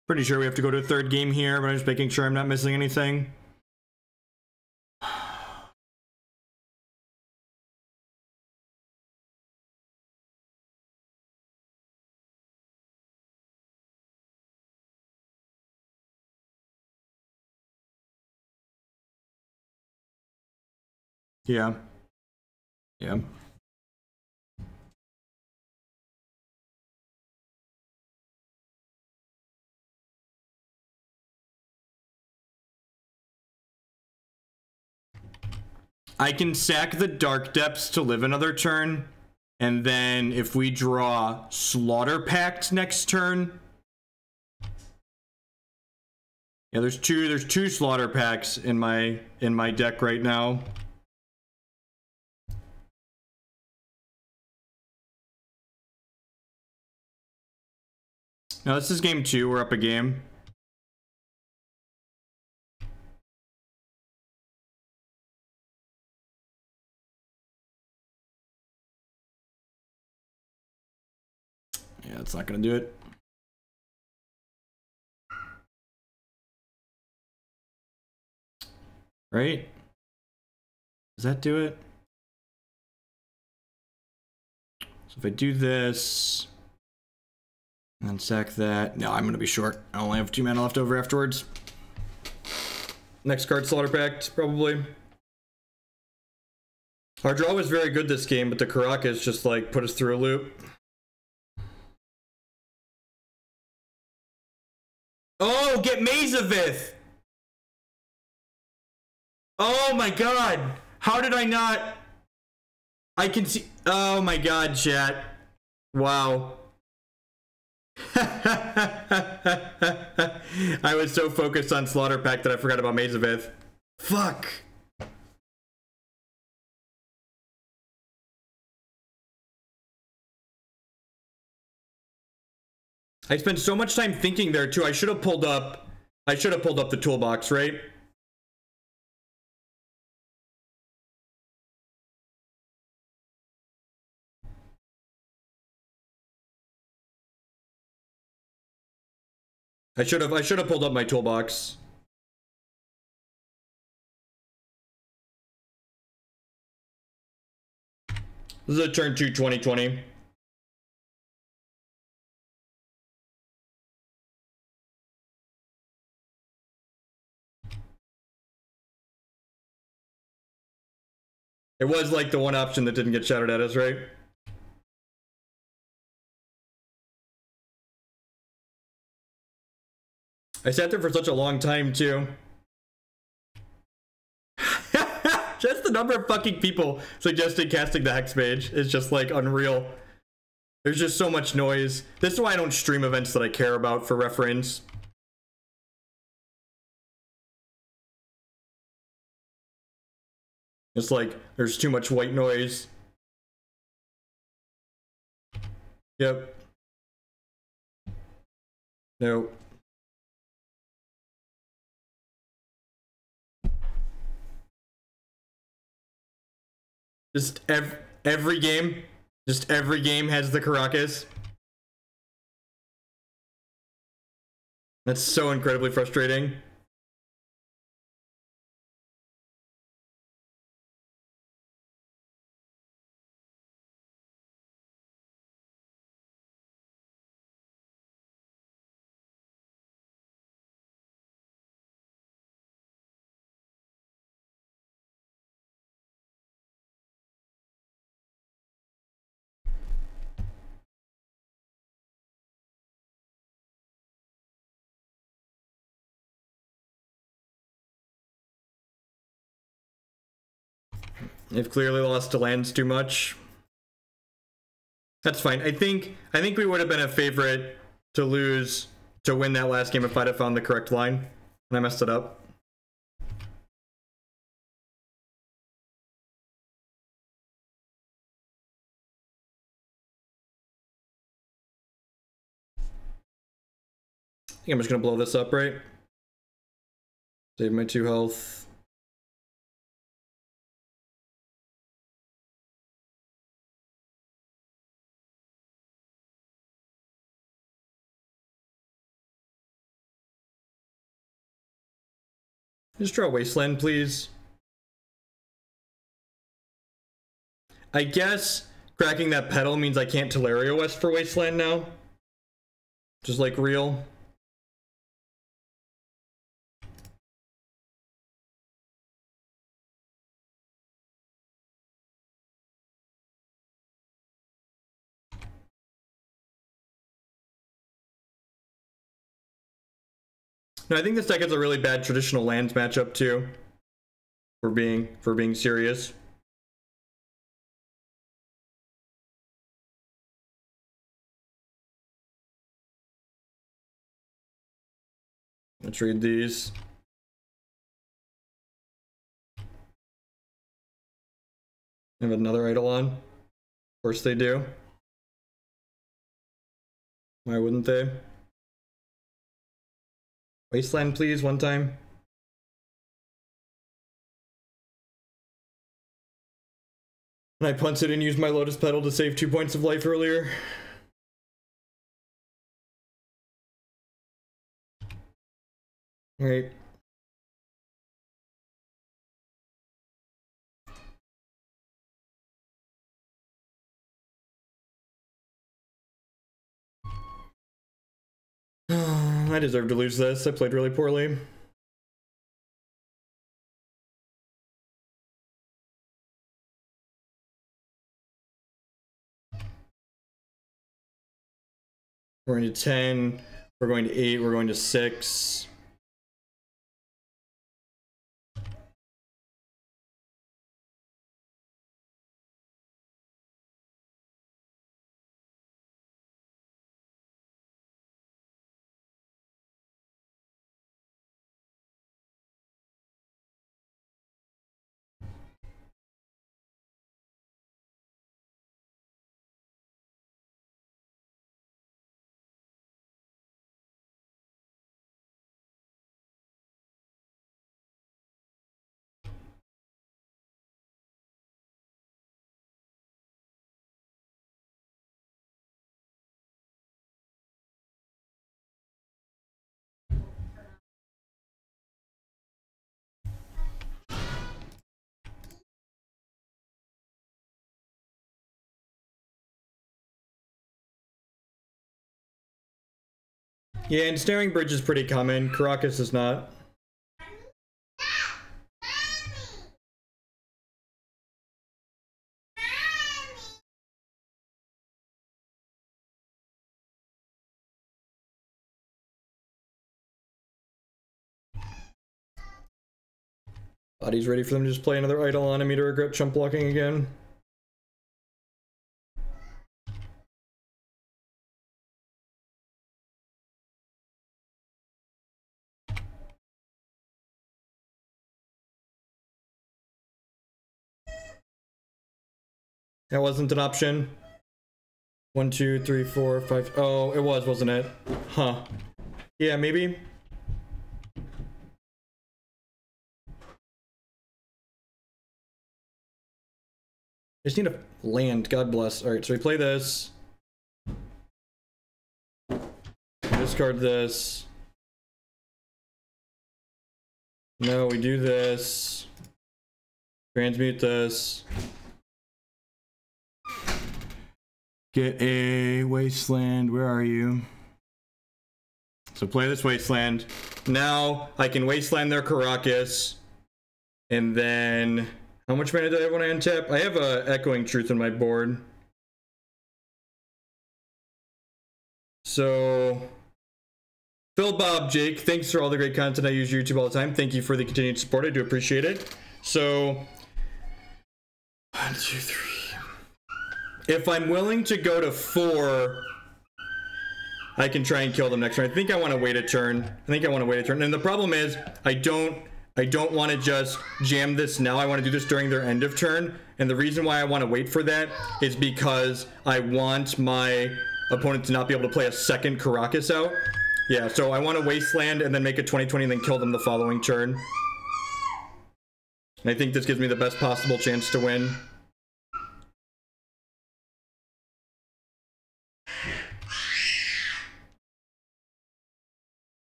Pretty sure we have to go to a 3rd game here, but I'm just making sure I'm not missing anything. Yeah. Yeah. I can sack the Dark Depths to live another turn, and then if we draw Slaughter Pact next turn. Yeah, there's two Slaughter Pacts in my deck right now. Now this is game 2, we're up a game. Yeah, that's not gonna do it. Right? Does that do it? So if I do this, and then sack that. No, I'm gonna be short. I only have 2 mana left over afterwards. Next card, Slaughter Pact, probably. Our draw was very good this game, but the Karakas just like put us through a loop. Oh, get Maze of Ith! Oh my god! How did I not? I can see. Oh my god, chat. Wow. I was so focused on Slaughter Pact that I forgot about Maze of Ith. Fuck. I spent so much time thinking there too. I should have pulled up the toolbox, right? I should have pulled up my toolbox. This is a turn 2 2020. It was like the one option that didn't get shouted at us, right? I sat there for such a long time, too. Just the number of fucking people suggesting casting the Hexmage is just, like, unreal. There's just so much noise. This is why I don't stream events that I care about for reference. It's like, there's too much white noise. Yep. Nope. Just every game has the Karakas. That's so incredibly frustrating. They've clearly lost to lands too much. That's fine. I think we would have been a favorite to lose to win that last game if I'd have found the correct line. And I messed it up. I think I'm just gonna blow this up, right? Save my 2 health. Just draw Wasteland, please. I guess cracking that petal means I can't Tolaria West for Wasteland now. Just like real. No, I think this deck has a really bad traditional lands matchup too. For being serious. Let's read these. Have another Eidolon. Of course they do. Why wouldn't they? Wasteland, please, one time. And I punted and used my Lotus Petal to save 2 points of life earlier. Alright. I deserve to lose this. I played really poorly. We're going to 10, we're going to 8, we're going to 6. Yeah, and Staring Bridge is pretty common. Karakas is not. Body's ready for them to just play another Eidolon and me to regret chump blocking again. That wasn't an option. 1, 2, 3, 4, 5. Oh, it was, wasn't it? Huh. Yeah, maybe. I just need a land. God bless. All right, so we play this. Discard this. No, we do this. Transmute this. Get a Wasteland. Where are you? So play this Wasteland. Now I can Wasteland their Karakas. And then how much mana do I have when I untap? I have a Echoing Truth on my board. So Phil, Bob, Jake, thanks for all the great content. I use YouTube all the time. Thank you for the continued support. I do appreciate it. So 1, 2, 3. If I'm willing to go to 4, I can try and kill them next turn. I think I want to wait a turn. And the problem is, I don't want to just jam this now. I want to do this during their end of turn. And the reason why I want to wait for that is because I want my opponent to not be able to play a second Karakas out. Yeah, so I want to Wasteland and then make a 20/20 and then kill them the following turn. And I think this gives me the best possible chance to win.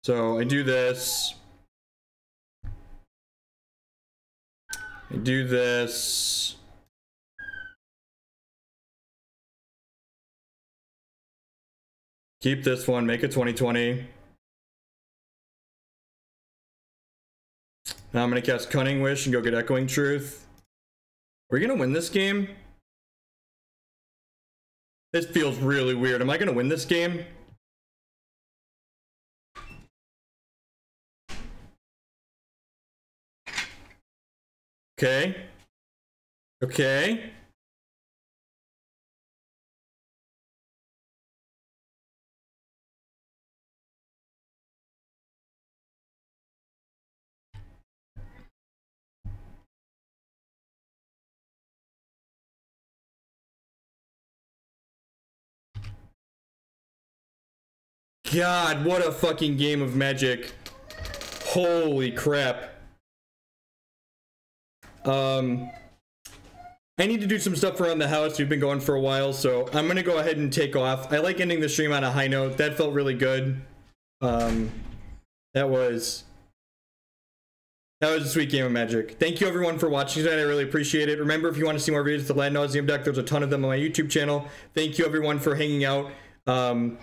So I do this. I do this. Keep this one, make a 20/20. Now I'm gonna cast Cunning Wish and go get Echoing Truth. Are we gonna win this game? This feels really weird. Am I gonna win this game? Okay. Okay. God, what a fucking game of Magic. Holy crap. I need to do some stuff around the house. We've been going for a while, so I'm gonna go ahead and take off. I like ending the stream on a high note. That felt really good. That was a sweet game of Magic. Thank you everyone for watching tonight. I really appreciate it. Remember, if you want to see more videos of the Ad Nauseam deck, there's a ton of them on my YouTube channel. Thank you everyone for hanging out. I'm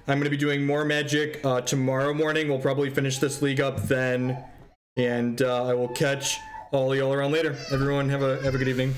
going to be doing more Magic tomorrow morning. We'll probably finish this league up then, and I will catch all y'all around later. Everyone have a good evening.